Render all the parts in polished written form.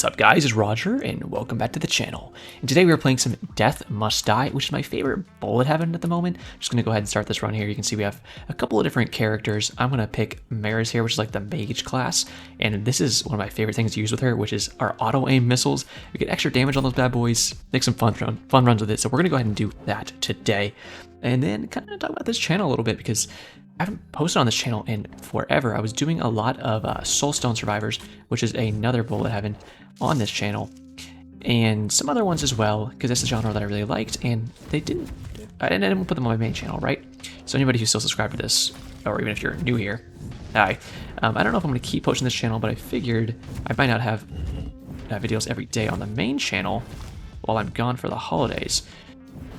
What's up guys, it's Roger and welcome back to the channel. And today we are playing some Death Must Die, which is my favorite bullet heaven at the moment. I'm just going to go ahead and start this run here. You can see we have a couple of different characters. I'm going to pick Merris here, which is like the mage class. And this is one of my favorite things to use with her, which is our auto aim missiles. We get extra damage on those bad boys, make some fun runs with it. So we're going to go ahead and do that today. And then kind of talk about this channel a little bit because I haven't posted on this channel in forever. I was doing a lot of Soulstone Survivors, which is another bullet heaven on this channel, and some other ones as well, because that's a genre that I really liked, and I didn't put them on my main channel, right? So anybody who's still subscribed to this, or even if you're new here, hi. I don't know if I'm going to keep posting this channel, but I figured I might not have videos every day on the main channel while I'm gone for the holidays.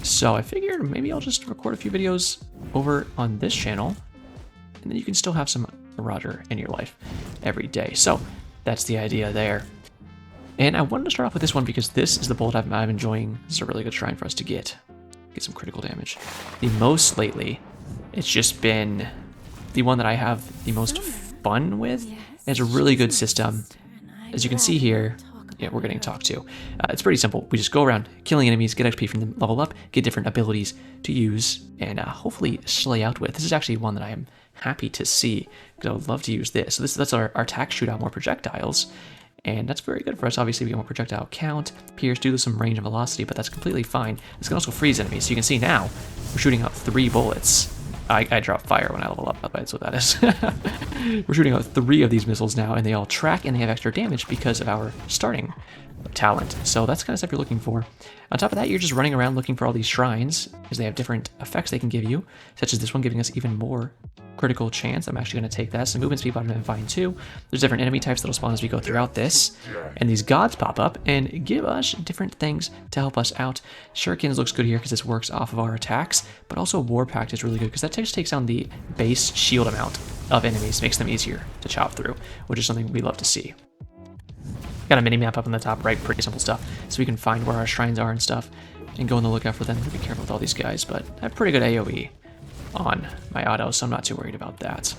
So I figured maybe I'll just record a few videos over on this channel, and then you can still have some Roger in your life every day. So that's the idea there. And I wanted to start off with this one because this is the bullet I'm enjoying. This is a really good shrine for us to get some critical damage. The most lately, it's just been the one that I have the most fun with. It's a really good system. As you can see here, yeah, we're getting talked to. It's pretty simple. We just go around killing enemies, get XP from them, level up, get different abilities to use, and hopefully slay out with. This is actually one that I am happy to see because I would love to use this. So that's our attack, shoot out more projectiles, and that's very good for us. Obviously, we get more projectile count, pierce, do some range and velocity, but that's completely fine. This can also freeze enemies. So you can see now we're shooting out 3 bullets. I drop fire when I level up, that's what that is. We're shooting out 3 of these missiles now, and they all track and they have extra damage because of our starting talent. So that's kind of stuff you're looking for. On top of that, you're just running around looking for all these shrines, because they have different effects they can give you, such as this one giving us even more critical chance. I'm actually going to take that. Some movement speed bottom and fine too. There's different enemy types that'll spawn as we go throughout this, and these gods pop up and give us different things to help us out. Shurikens looks good here because this works off of our attacks, but also Warpact is really good because that just takes down the base shield amount of enemies, makes them easier to chop through, which is something we love to see. Got a mini map up on the top right, pretty simple stuff, so we can find where our shrines are and stuff and go on the lookout for them. Be careful with all these guys, but I have pretty good AoE on my auto, so I'm not too worried about that.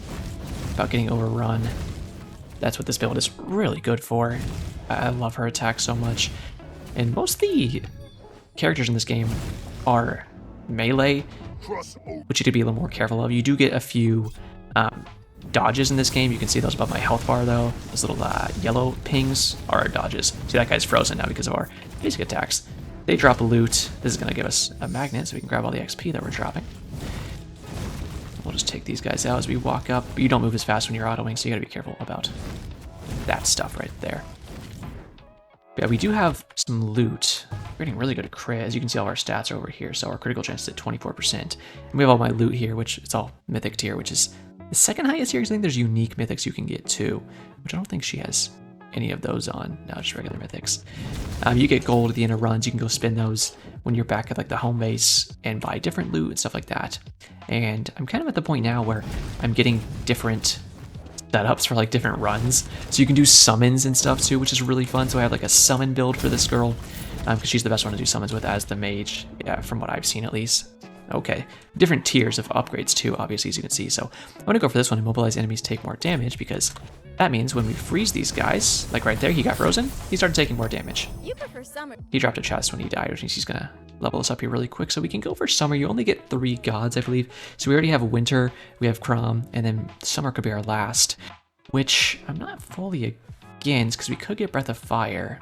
About getting overrun, that's what this build is really good for. I love her attack so much, and most of the characters in this game are melee, which you need to be a little more careful of. You do get a few dodges in this game. You can see those above my health bar though. Those little yellow pings are our dodges. See, that guy's frozen now because of our basic attacks. They drop loot. This is going to give us a magnet so we can grab all the XP that we're dropping. We'll just take these guys out as we walk up. You don't move as fast when you're autoing, so you got to be careful about that stuff right there. Yeah, we do have some loot. We're getting really good at crit. As you can see, all of our stats are over here, so our critical chance is at 24%. And we have all my loot here, which it's all mythic tier, which is the second highest tier. I think there's unique mythics you can get too, which I don't think she has any of those on. No, just regular mythics. You get gold at the end of runs. You can go spend those when you're back at like the home base and buy different loot and stuff like that. And I'm kind of at the point now where I'm getting different setups for like different runs. So you can do summons and stuff too, which is really fun. So I have like a summon build for this girl because she's the best one to do summons with as the mage, yeah, from what I've seen at least. Okay, different tiers of upgrades too, obviously, as you can see. So I'm going to go for this one. Immobilize enemies take more damage because that means when we freeze these guys, like right there, he got frozen, he started taking more damage. You prefer summer. He dropped a chest when he died, which means he's going to level us up here really quick. So we can go for summer. You only get 3 gods, I believe. So we already have winter, we have Crom, and then summer could be our last, which I'm not fully against because we could get Breath of Fire.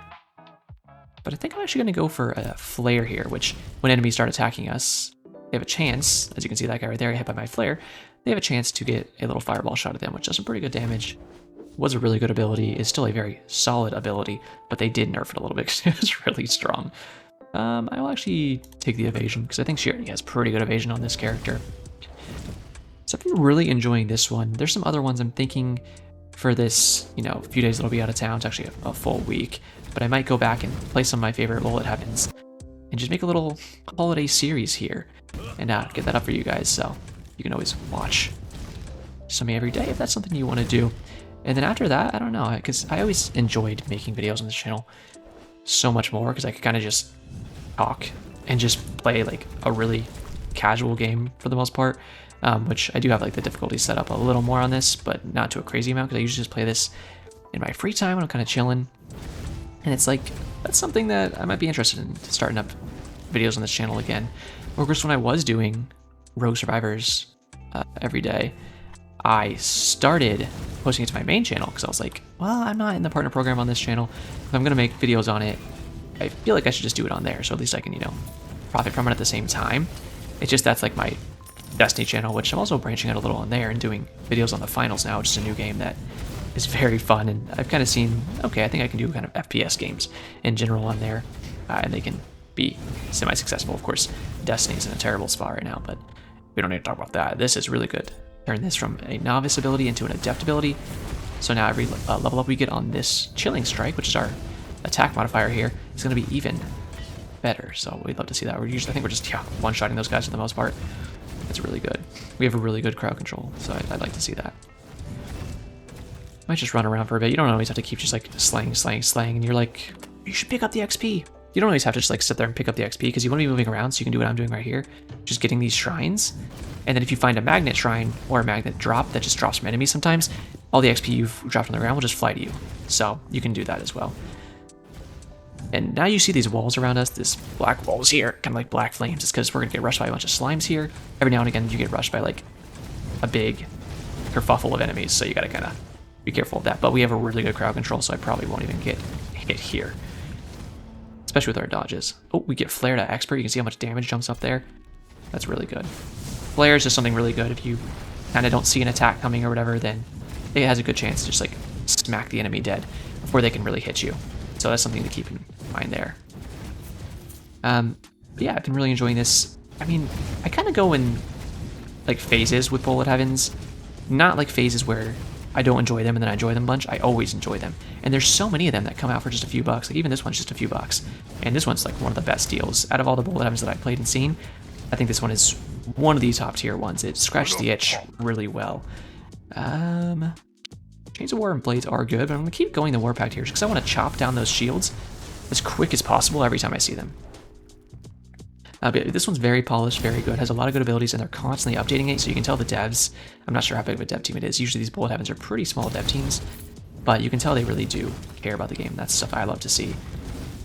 But I think I'm actually going to go for a Flare here, which when enemies start attacking us, they have a chance, as you can see that guy right there hit by my flare, they have a chance to get a little fireball shot at them, which does some pretty good damage. Was a really good ability, is still a very solid ability, but they did nerf it a little bit because it was really strong. I will actually take the evasion because I think she already has pretty good evasion on this character. So I've been really enjoying this one. There's some other ones I'm thinking for this, you know, few days that'll be out of town. It's actually a full week, but I might go back and play some of my favorite bullet heavens and just make a little holiday series here and get that up for you guys, so you can always watch some every day if that's something you want to do. And then after that, I don't know, because I always enjoyed making videos on this channel so much more because I could kind of just talk and just play like a really casual game for the most part, which I do have like the difficulty set up a little more on this, but not to a crazy amount because I usually just play this in my free time when I'm kind of chilling. And it's like, that's something that I might be interested in, starting up videos on this channel again. Of course, when I was doing Rogue Survivors every day, I started posting it to my main channel because I was like, well, I'm not in the partner program on this channel. If I'm going to make videos on it, I feel like I should just do it on there. So at least I can, you know, profit from it at the same time. It's just that's like my Destiny channel, which I'm also branching out a little on there and doing videos on the finals now, which is a new game that is very fun. And I've kind of seen, okay, I think I can do kind of FPS games in general on there. And they can be semi-successful. Of course, Destiny's in a terrible spot right now, but we don't need to talk about that. This is really good. Turn this from a novice ability into an adept ability. So now every level up we get on this Chilling Strike, which is our attack modifier here, is going to be even better. So we'd love to see that. I think we're just one-shotting those guys for the most part. It's really good. We have a really good crowd control, so I'd like to see that. Might just run around for a bit. You don't always have to keep just like slaying, and you're like, you should pick up the XP. You don't always have to just like sit there and pick up the XP because you want to be moving around, so you can do what I'm doing right here, just getting these shrines. And then if you find a magnet shrine or a magnet drop that just drops from enemies sometimes, all the XP you've dropped on the ground will just fly to you. So you can do that as well. And now you see these walls around us, this black walls here, kind of like black flames. It's because we're going to get rushed by a bunch of slimes here. Every now and again, you get rushed by like a big kerfuffle of enemies, so you got to kind of be careful of that. But we have a really good crowd control, so I probably won't even get hit here, especially with our dodges. Oh, we get flared at expert. You can see how much damage jumps up there. That's really good. Flare is just something really good. If you kind of don't see an attack coming or whatever, then it has a good chance to just like smack the enemy dead before they can really hit you. So that's something to keep in mind there. But yeah, I've been really enjoying this. I mean, I kind of go in like phases with Bullet Heavens, not like phases where I don't enjoy them and then I enjoy them a bunch. I always enjoy them. And there's so many of them that come out for just a few bucks. Like even this one's just a few bucks. And this one's like one of the best deals. Out of all the Bullet Heavens that I've played and seen, I think this one is one of the top tier ones. It scratched the itch really well. Chains of War and Blades are good, but I'm going to keep going the Warpact here because I want to chop down those shields as quick as possible every time I see them. But this one's very polished, very good, has a lot of good abilities, and they're constantly updating it, so you can tell the devs, I'm not sure how big of a dev team it is. Usually these Bullet Heavens are pretty small dev teams, but you can tell they really do care about the game. That's stuff I love to see,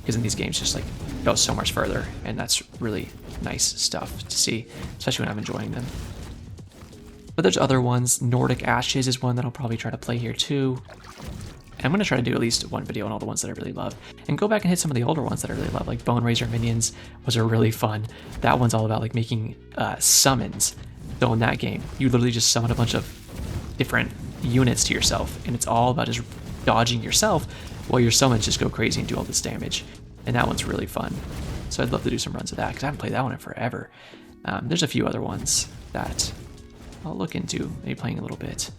because in these games just like go so much further, and that's really nice stuff to see, especially when I'm enjoying them. But there's other ones. Nordic Ashes is one that I'll probably try to play here too. And I'm going to try to do at least one video on all the ones that I really love. And go back and hit some of the older ones that I really love, like Bone Razor Minions was a really fun. That one's all about like making summons. So in that game, you literally just summon a bunch of different units to yourself. And it's all about just dodging yourself while your summons just go crazy and do all this damage. And that one's really fun. So I'd love to do some runs of that because I haven't played that one in forever. There's a few other ones that I'll look into, maybe playing a little bit.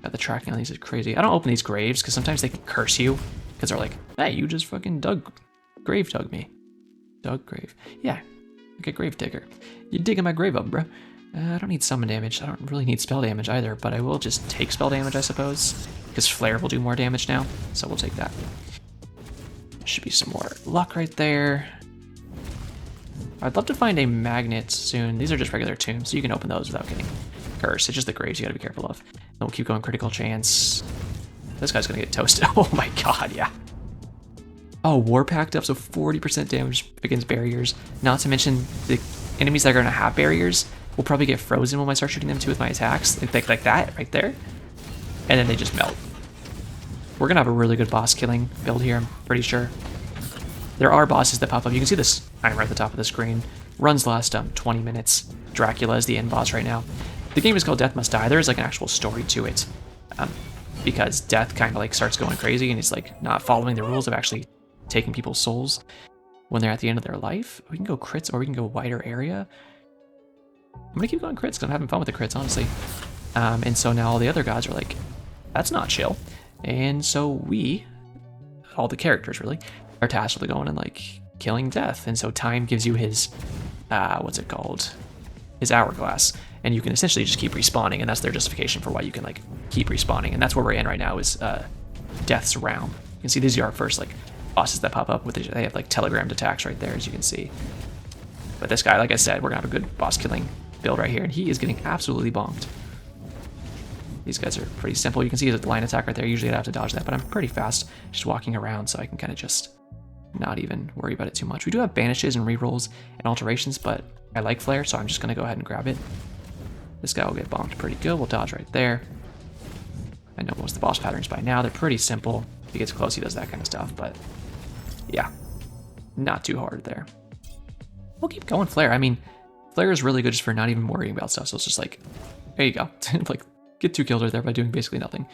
The tracking on these is crazy. I don't open these graves because sometimes they can curse you because they're like, hey, you just fucking grave dug me. Dug grave. Yeah, like a grave digger. You're digging my grave up, bro. I don't need summon damage. I don't really need spell damage either, but I will just take spell damage, I suppose, because Flare will do more damage now, so we'll take that. Should be some more luck right there. I'd love to find a magnet soon. These are just regular tombs, so you can open those without getting cursed. It's just the graves you gotta be careful of. Then we'll keep going critical chance. This guy's gonna get toasted. Oh my god, yeah. Oh, Warpact up, so 40% damage against barriers. Not to mention the enemies that are gonna have barriers will probably get frozen when I start shooting them too with my attacks. Like that right there. And then they just melt. We're gonna have a really good boss killing build here, I'm pretty sure. There are bosses that pop up. You can see this timer at the top of the screen. Runs last 20 minutes. Dracula is the end boss right now. The game is called Death Must Die. There is like an actual story to it, because Death kind of like starts going crazy and he's like not following the rules of actually taking people's souls when they're at the end of their life. We can go crits or we can go wider area. I'm gonna keep going crits because I'm having fun with the crits, honestly. And so now all the other gods are like, that's not chill. And so we, all the characters really, are tasked with going and like killing Death. And so Time gives you his, what's it called? His hourglass. And you can essentially just keep respawning, and that's their justification for why you can like keep respawning. And that's where we're in right now is Death's Realm. You can see these are our first like bosses that pop up with they have like telegrammed attacks right there, as you can see. But this guy, like I said, we're gonna have a good boss killing build right here, and he is getting absolutely bonked. These guys are pretty simple. You can see the line attack right there. Usually I'd have to dodge that, but I'm pretty fast just walking around, so I can kind of just not even worry about it too much. We do have banishes and rerolls and alterations, but I like flare, so I'm just going to go ahead and grab it. This guy will get bombed pretty good. We'll dodge right there. I know most of the boss patterns by now. They're pretty simple. If he gets close, he does that kind of stuff, but yeah, not too hard there. We'll keep going flare. I mean, flare is really good just for not even worrying about stuff, so it's just like, there you go. Like, get 2 kills right there by doing basically nothing.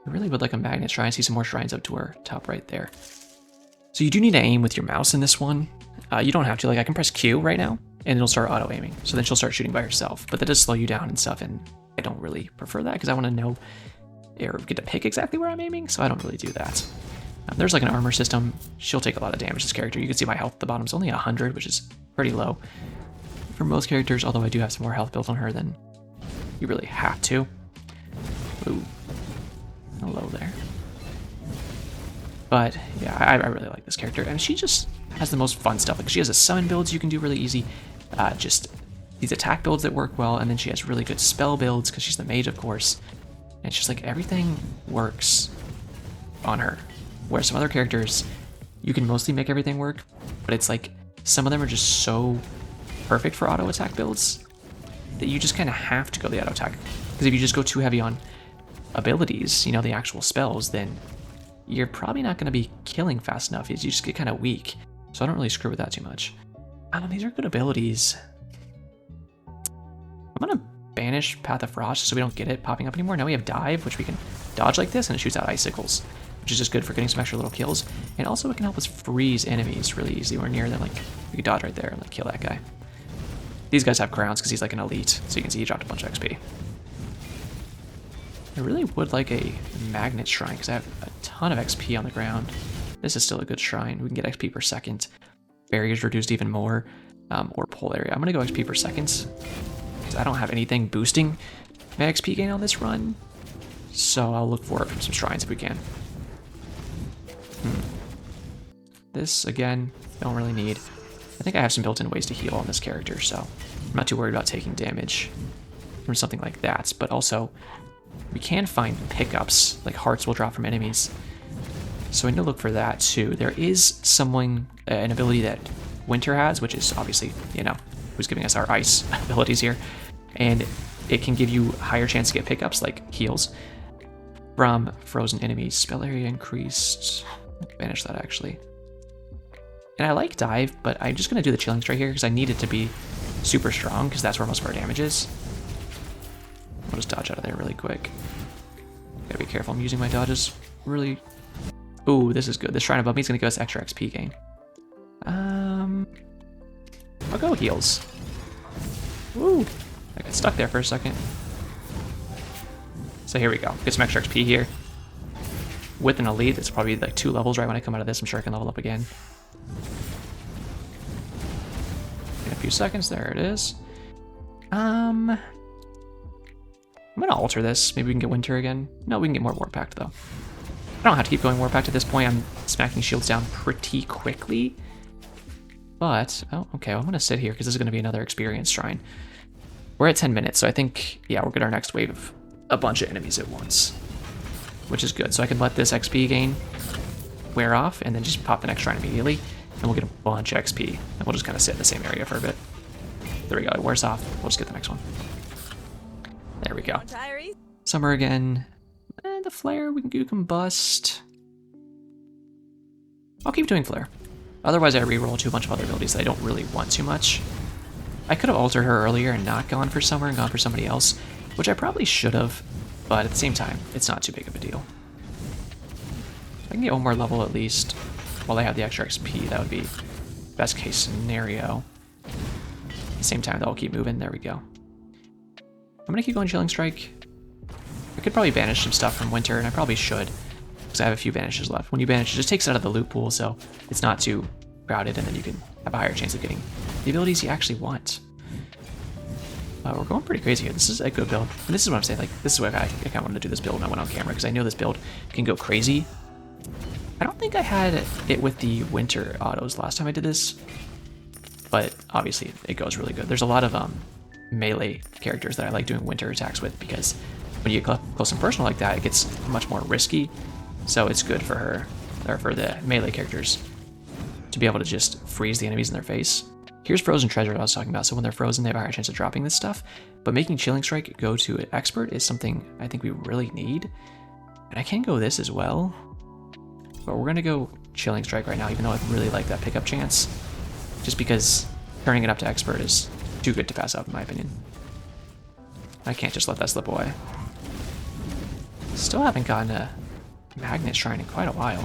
I really would like a magnet shrine. See some more shrines up to our top right there. So you do need to aim with your mouse in this one. You don't have to. Like, I can press Q right now, and it'll start auto-aiming. So then she'll start shooting by herself. But that does slow you down and stuff, and I don't really prefer that because I want to know or get to pick exactly where I'm aiming, so I don't really do that. There's like an armor system. She'll take a lot of damage, this character. You can see my health at the bottom is only 100, which is pretty low for most characters, although I do have some more health built on her than you really have to. Ooh. Hello there. But yeah, I really like this character, and she just has the most fun stuff. Like, she has a summon builds you can do really easy, just these attack builds that work well, and then she has really good spell builds because she's the mage, of course. And it's just like everything works on her. Where some other characters, you can mostly make everything work, but it's like some of them are just so perfect for auto attack builds that you just kind of have to go the auto attack. Because if you just go too heavy on abilities, you know, the actual spells, then you're probably not going to be killing fast enough. You just get kind of weak. So I don't really screw with that too much. These are good abilities. I'm going to banish Path of Frost so we don't get it popping up anymore. Now we have Dive, which we can dodge like this, and it shoots out icicles, which is just good for getting some extra little kills. And also it can help us freeze enemies really easily. We're near them, like, we can dodge right there and like kill that guy. These guys have crowns because he's like an elite, so you can see he dropped a bunch of XP. I really would like a magnet shrine because I have a ton of XP on the ground. This is still a good shrine. We can get XP per second. Barriers reduced even more, or pull area. I'm gonna go XP per second because I don't have anything boosting my XP gain on this run. So I'll look for it from some shrines if we can. This, again, don't really need. I think I have some built-in ways to heal on this character, so I'm not too worried about taking damage from something like that. But also, we can find pickups, like hearts will drop from enemies. So I need to look for that too. There is someone, an ability that Winter has, which is obviously, you know, who's giving us our ice abilities here. And it can give you higher chance to get pickups, like heals, from frozen enemies. Spell area increased. Banish that, actually. And I like Dive, but I'm just going to do the Chilling Strike here because I need it to be super strong because that's where most of our damage is. I'll just dodge out of there really quick. Gotta be careful. I'm using my dodges really. Ooh, this is good. This shrine above me is going to give us extra XP gain. I'll go heals. Woo! I got stuck there for a second. So here we go. Get some extra XP here. With an elite, it's probably like 2 levels right when I come out of this. I'm sure I can level up again. In a few seconds, there it is. I'm gonna alter this. Maybe we can get Winter again. No, we can get more War Pact though. I don't have to keep going War Pact at this point. I'm smacking shields down pretty quickly. But, oh, okay, well, I'm gonna sit here because this is gonna be another experience shrine. We're at 10 minutes, so I think, yeah, we'll get our next wave of a bunch of enemies at once, which is good. So I can let this XP gain wear off and then just pop the next shrine immediately, and we'll get a bunch of XP. And we'll just kind of sit in the same area for a bit. There we go, it wears off. We'll just get the next one. There we go. Summer again. And the flare, we can do combust. I'll keep doing flare. Otherwise I reroll to a bunch of other abilities that I don't really want too much. I could have altered her earlier and not gone for Summer and gone for somebody else, which I probably should have, but at the same time, it's not too big of a deal. If I can get one more level at least while I have the extra XP, that would be best case scenario. At the same time, though, I'll keep moving. There we go. I'm gonna keep going Chilling Strike. I could probably banish some stuff from Winter, and I probably should, because I have a few banishes left. When you banish, it just takes it out of the loot pool, so it's not too crowded, and then you can have a higher chance of getting the abilities you actually want. We're going pretty crazy here. This is a good build. And this is what I'm saying, like, this is what I kind of wanted to do this build when I went on camera, because I know this build can go crazy. I don't think I had it with the Winter autos last time I did this, but obviously it goes really good. There's a lot of melee characters that I like doing Winter attacks with, because when you get close and personal like that, it gets much more risky. So it's good for her, or for the melee characters, to be able to just freeze the enemies in their face. Here's frozen treasure that I was talking about. So when they're frozen, they have a higher chance of dropping this stuff. But making Chilling Strike go to an expert is something I think we really need. And I can go this as well. But we're gonna go Chilling Strike right now, even though I really like that pickup chance. Just because turning it up to expert is too good to pass up, in my opinion. I can't just let that slip away. Still haven't gotten a magnet shrine in quite a while.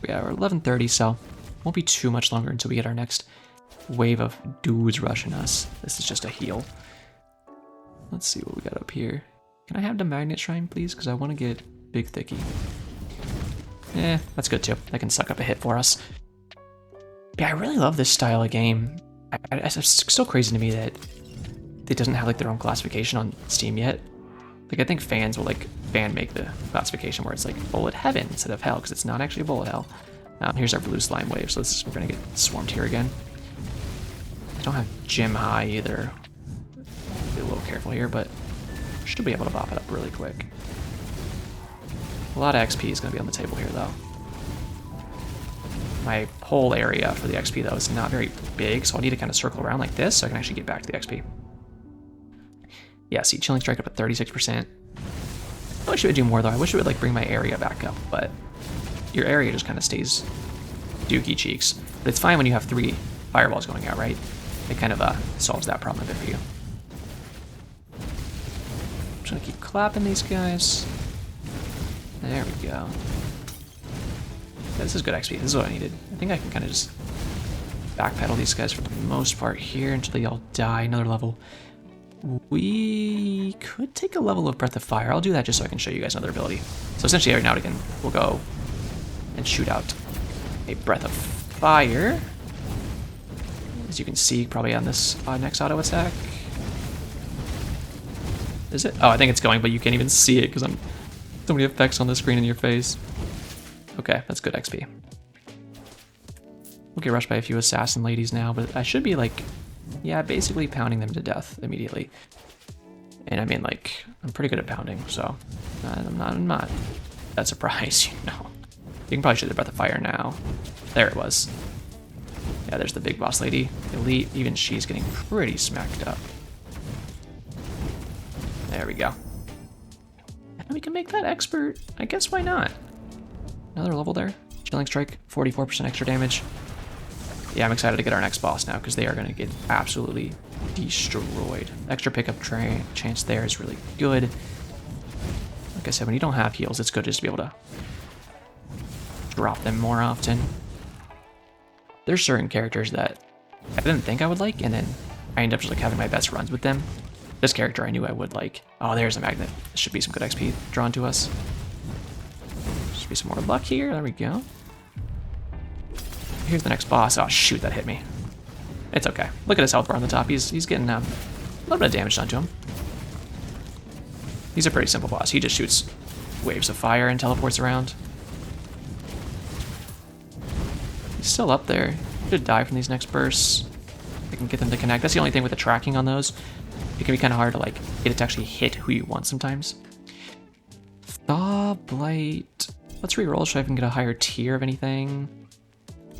Yeah, we're 11:30, so won't be too much longer until we get our next wave of dudes rushing us. This is just a heal. Let's see what we got up here. Can I have the magnet shrine, please? Because I want to get Big Thicky. Eh, that's good too. That can suck up a hit for us. Yeah, I really love this style of game. It's still crazy to me that it doesn't have like their own classification on Steam yet. Like, I think fans will like fan make the classification where it's like bullet heaven instead of hell, because it's not actually a bullet hell. Here's our blue slime wave, so we're gonna get swarmed here again. I don't have gym high either. Be a little careful here, but should be able to bop it up really quick. A lot of XP is gonna be on the table here though. My whole area for the XP though is not very big, so I'll need to kind of circle around like this so I can actually get back to the XP. Yeah, see, Chilling Strike up at 36%. I wish it would do more though. I wish it would like bring my area back up, but your area just kind of stays dookie cheeks. But it's fine when you have 3 fireballs going out, right? It kind of solves that problem a bit for you. I'm just gonna keep clapping these guys. There we go. Yeah, this is good XP. This is what I needed. I think I can kind of just backpedal these guys for the most part here until they all die. Another level. We could take a level of Breath of Fire. I'll do that just so I can show you guys another ability. So essentially every now and again, we'll go and shoot out a Breath of Fire. As you can see, probably on this next auto attack. Is it? Oh, I think it's going, but you can't even see it because I'm so many effects on the screen in your face. Okay, that's good XP. We'll get rushed by a few assassin ladies now, but I should be like, yeah, basically pounding them to death immediately. And I mean, like, I'm pretty good at pounding, so I'm not that surprised, you know. You can probably shoot the Breath of Fire now. There it was. Yeah, there's the big boss lady. Elite, even she's getting pretty smacked up. There we go. And we can make that expert. I guess why not? Another level there. Chilling Strike, 44% extra damage. Yeah, I'm excited to get our next boss now because they are going to get absolutely destroyed. Extra pickup chance there is really good. Like I said, when you don't have heals, it's good just to be able to drop them more often. There's certain characters that I didn't think I would like, and then I end up just like having my best runs with them. This character I knew I would like. Oh, there's a magnet. This should be some good XP drawn to us. Should be some more luck here. There we go. Here's the next boss. Oh shoot, that hit me. It's okay. Look at his health bar on the top. He's getting a little bit of damage done to him. He's a pretty simple boss. He just shoots waves of fire and teleports around. He's still up there. Should die from these next bursts. I can get them to connect. That's the only thing with the tracking on those. It can be kind of hard to like get it to actually hit who you want sometimes. Thaw Blight. Let's reroll so I can get a higher tier of anything.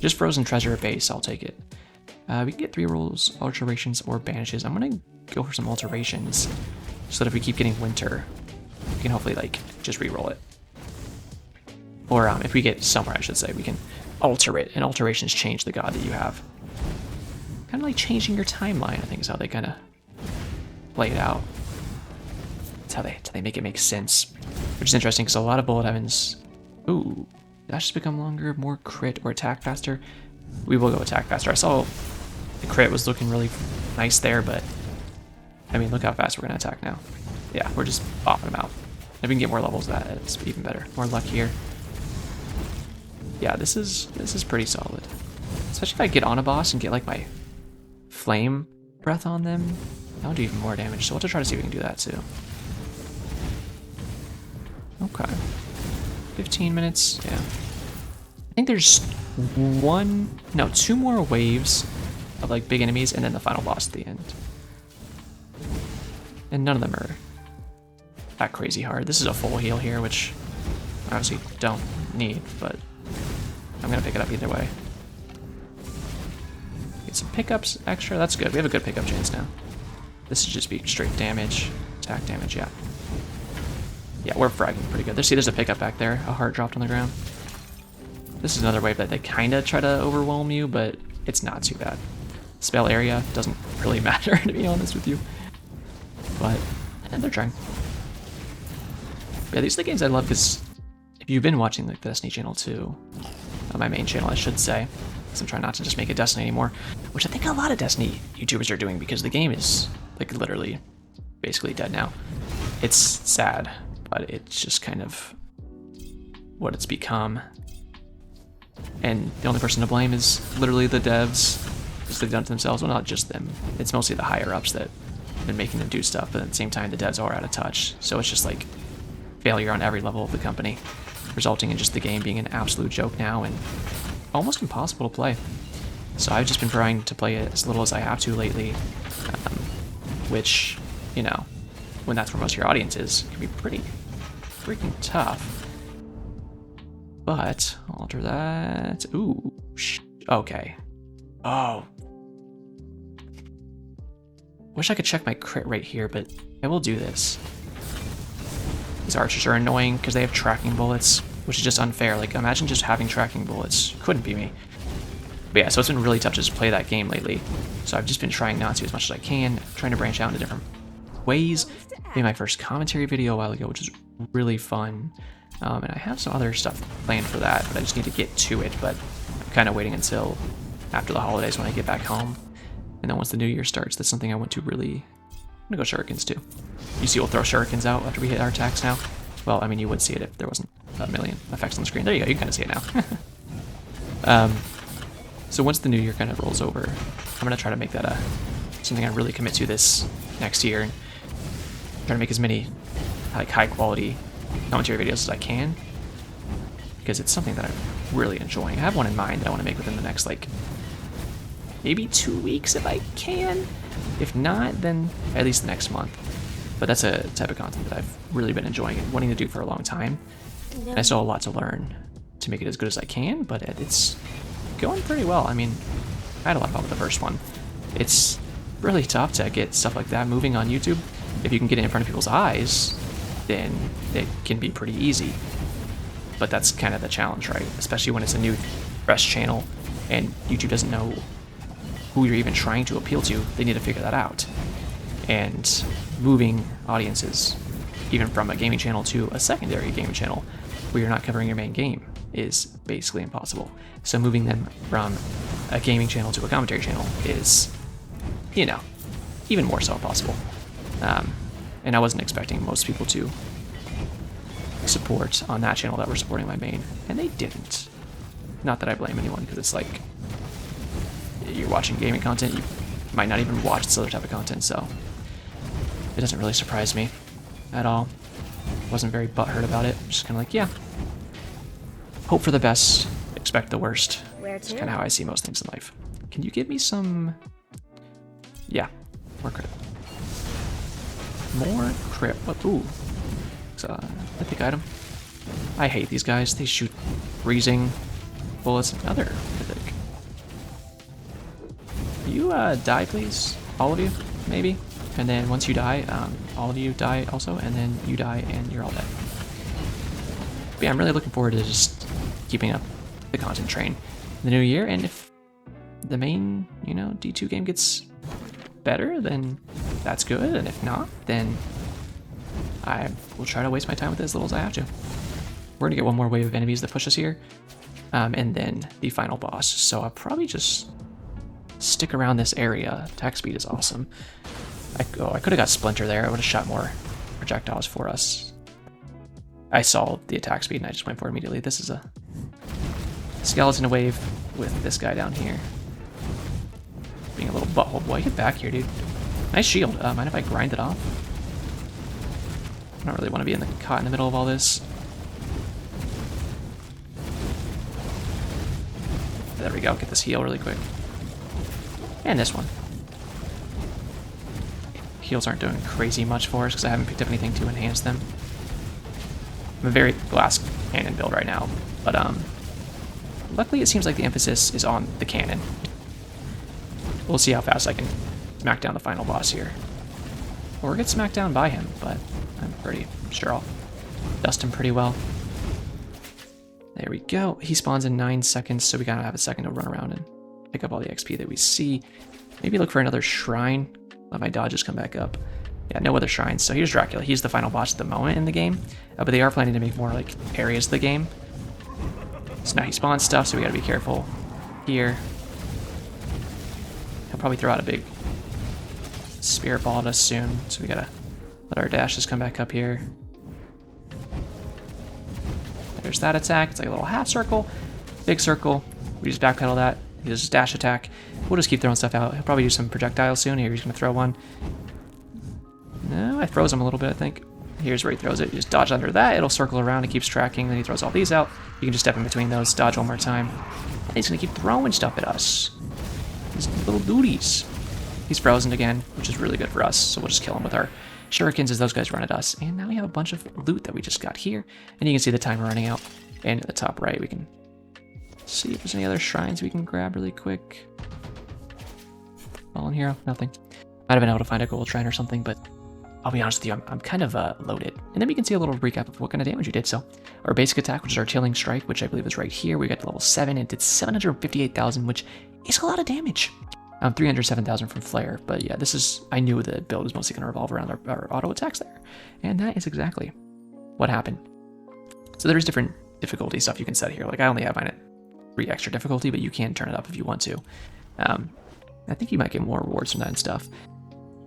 Just frozen treasure at base, I'll take it. We can get 3 rolls, alterations, or banishes. I'm gonna go for some alterations so that if we keep getting winter, we can hopefully like just reroll it. Or if we get somewhere, I should say, we can alter it, and alterations change the god that you have. Kind of like changing your timeline, I think is how they kind of play it out. That's how they make it make sense. Which is interesting because a lot of bullet heavens. Ooh, did that just become longer, more crit, or attack faster? We will go attack faster. I saw the crit was looking really nice there, but I mean, look how fast we're gonna attack now. Yeah, we're just bopping them out. If we can get more levels of that, it's even better. More luck here. Yeah, this is pretty solid. Especially if I get on a boss and get like my flame breath on them, that'll do even more damage. So we'll have to try to see if we can do that too. Okay. 15 minutes, yeah. I think there's 2 more waves of like big enemies and then the final boss at the end. And none of them are that crazy hard. This is a full heal here, which I obviously don't need, but I'm gonna pick it up either way. Get some pickups extra, that's good. We have a good pickup chance now. This should just be straight damage, attack damage, yeah. Yeah, we're fragging pretty good. There's a pickup back there, a heart dropped on the ground. This is another wave that they kind of try to overwhelm you, but it's not too bad. Spell area doesn't really matter, to be honest with you. But, they're trying. Yeah, these are the games I love because if you've been watching like the Destiny channel too, my main channel I should say, because I'm trying not to just make it Destiny anymore, which I think a lot of Destiny YouTubers are doing because the game is like literally basically dead now. It's sad, but it's just kind of what it's become. And the only person to blame is literally the devs, because they've done it to themselves. Well, not just them. It's mostly the higher ups that have been making them do stuff, but at the same time the devs are out of touch. So it's just like failure on every level of the company, resulting in just the game being an absolute joke now and almost impossible to play. So I've just been trying to play it as little as I have to lately, which, you know, when that's where most of your audience is, can be pretty freaking tough. But I'll alter that. Ooh, okay. Oh. Wish I could check my crit rate here, but I will do this. These archers are annoying because they have tracking bullets, which is just unfair. Like, imagine just having tracking bullets. Couldn't be me. But yeah, so it's been really tough to just play that game lately. So I've just been trying not to as much as I can, trying to branch out into different ways. Made my first commentary video a while ago, which is really fun. And I have some other stuff planned for that, but I just need to get to it. But I'm kind of waiting until after the holidays when I get back home. And then once the new year starts, that's something I want to really... I'm gonna go shurikens too. You see we'll throw shurikens out after we hit our attacks now. Well, I mean, you would see it if there wasn't a million effects on the screen. There you go, you kind of see it now. So once the new year kind of rolls over, I'm gonna try to make that something I really commit to this next year, and try to make as many like high quality commentary videos as I can, because it's something that I'm really enjoying. I have one in mind that I want to make within the next like maybe 2 weeks if I can. If not, then at least the next month. But that's a type of content that I've really been enjoying and wanting to do for a long time. And I still have a lot to learn to make it as good as I can, but it's going pretty well. I mean, I had a lot of fun with the first one. It's really tough to get stuff like that moving on YouTube. If you can get it in front of people's eyes, then it can be pretty easy. But that's kind of the challenge, right? Especially when it's a new, fresh channel and YouTube doesn't know who you're even trying to appeal to. They need to figure that out. And moving audiences, even from a gaming channel to a secondary gaming channel, where you're not covering your main game, is basically impossible. So moving them from a gaming channel to a commentary channel is, you know, even more so impossible. And I wasn't expecting most people to support on that channel that were supporting my main, and they didn't. Not that I blame anyone, because it's like, you're watching gaming content, you might not even watch this other type of content, so it doesn't really surprise me at all. Wasn't very butthurt about it, just kind of like, yeah, hope for the best, expect the worst. It's kind of how I see most things in life. Can you give me some... Yeah, more crit. More crit. What? Ooh. It's a mythic item. I hate these guys. They shoot freezing bullets. Another mythic. You die, please. All of you, maybe. And then once you die, all of you die also, and then you die, and you're all dead. But yeah, I'm really looking forward to just keeping up the content train in the new year. And if the main, you know, D2 game gets better, then that's good. And if not, then I will try to waste my time with it as little as I have to. We're gonna get one more wave of enemies that push us here, and then the final boss. So I'll probably just stick around this area. Attack speed is awesome. I could have got Splinter there. I would have shot more projectiles for us. I saw the attack speed and I just went for it immediately. This is a skeleton wave with this guy down here. Being a little butthole boy. Get back here, dude. Nice shield. Mind if I grind it off? I don't really want to be caught in the middle of all this. There we go. Get this heal really quick. And this one. heals aren't doing crazy much for us because I haven't picked up anything to enhance them. I'm a very glass cannon build right now, but luckily it seems like the emphasis is on the cannon. We'll see how fast I can smack down the final boss here. Or get smacked down by him, but I'm pretty sure I'll dust him pretty well. There we go. He spawns in 9 seconds, so we gotta have a second to run around and pick up all the XP that we see. Maybe look for another shrine. Let my dodges come back up. Yeah, no other shrines. So here's Dracula. He's the final boss at the moment in the game, but they are planning to make more like areas of the game. So now he spawns stuff, so we gotta be careful here. He'll probably throw out a big spirit ball at us soon, so we gotta let our dashes come back up here. There's that attack. It's like a little half circle, big circle. We just backpedal that. He does his dash attack. We'll just keep throwing stuff out. He'll probably use some projectiles soon. Here, he's gonna throw one. No, I froze him a little bit, I think. Here's where he throws it. You just dodge under that. It'll circle around. It keeps tracking. Then he throws all these out. You can just step in between those, dodge one more time. And he's gonna keep throwing stuff at us. These little duties. He's frozen again, which is really good for us. So we'll just kill him with our shurikens as those guys run at us. And now we have a bunch of loot that we just got here. And you can see the timer running out. And at the top right, we can see if there's any other shrines we can grab really quick. Fallen hero, nothing. Might have been able to find a gold shrine or something, but I'll be honest with you, I'm kind of loaded. And then we can see a little recap of what kind of damage we did. So our basic attack, which is our Tilling Strike, which I believe is right here. We got to level 7 and did 758,000, which is a lot of damage. 307,000 from Flare, but yeah, I knew the build was mostly going to revolve around our auto attacks there. And that is exactly what happened. So there's different difficulty stuff you can set here. Like I only have mine at 3 extra difficulty, but you can turn it up if you want to. I think you might get more rewards from that and stuff.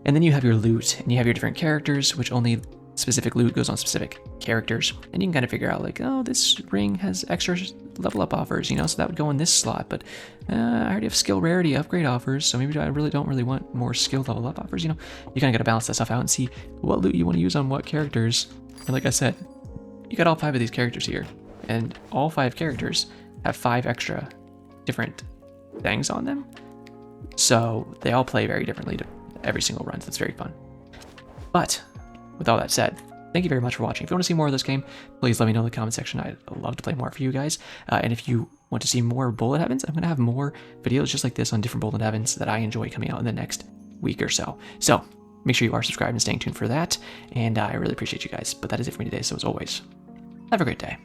And then you have your loot, and you have your different characters, which only specific loot goes on specific characters. And you can kind of figure out like, oh, this ring has extra level up offers, you know, so that would go in this slot, but I already have skill rarity upgrade offers, so maybe I don't really want more skill level up offers, you know. You kind of got to balance that stuff out and see what loot you want to use on what characters. And like I said, you got all 5 of these characters here, and all 5 characters have 5 extra different things on them. So they all play very differently to every single run, so it's very fun. But with all that said, thank you very much for watching. If you want to see more of this game, please let me know in the comment section. I'd love to play more for you guys. And if you want to see more Bullet Heavens, I'm going to have more videos just like this on different Bullet Heavens that I enjoy coming out in the next week or so. So make sure you are subscribed and staying tuned for that. And I really appreciate you guys. But that is it for me today. So as always, have a great day.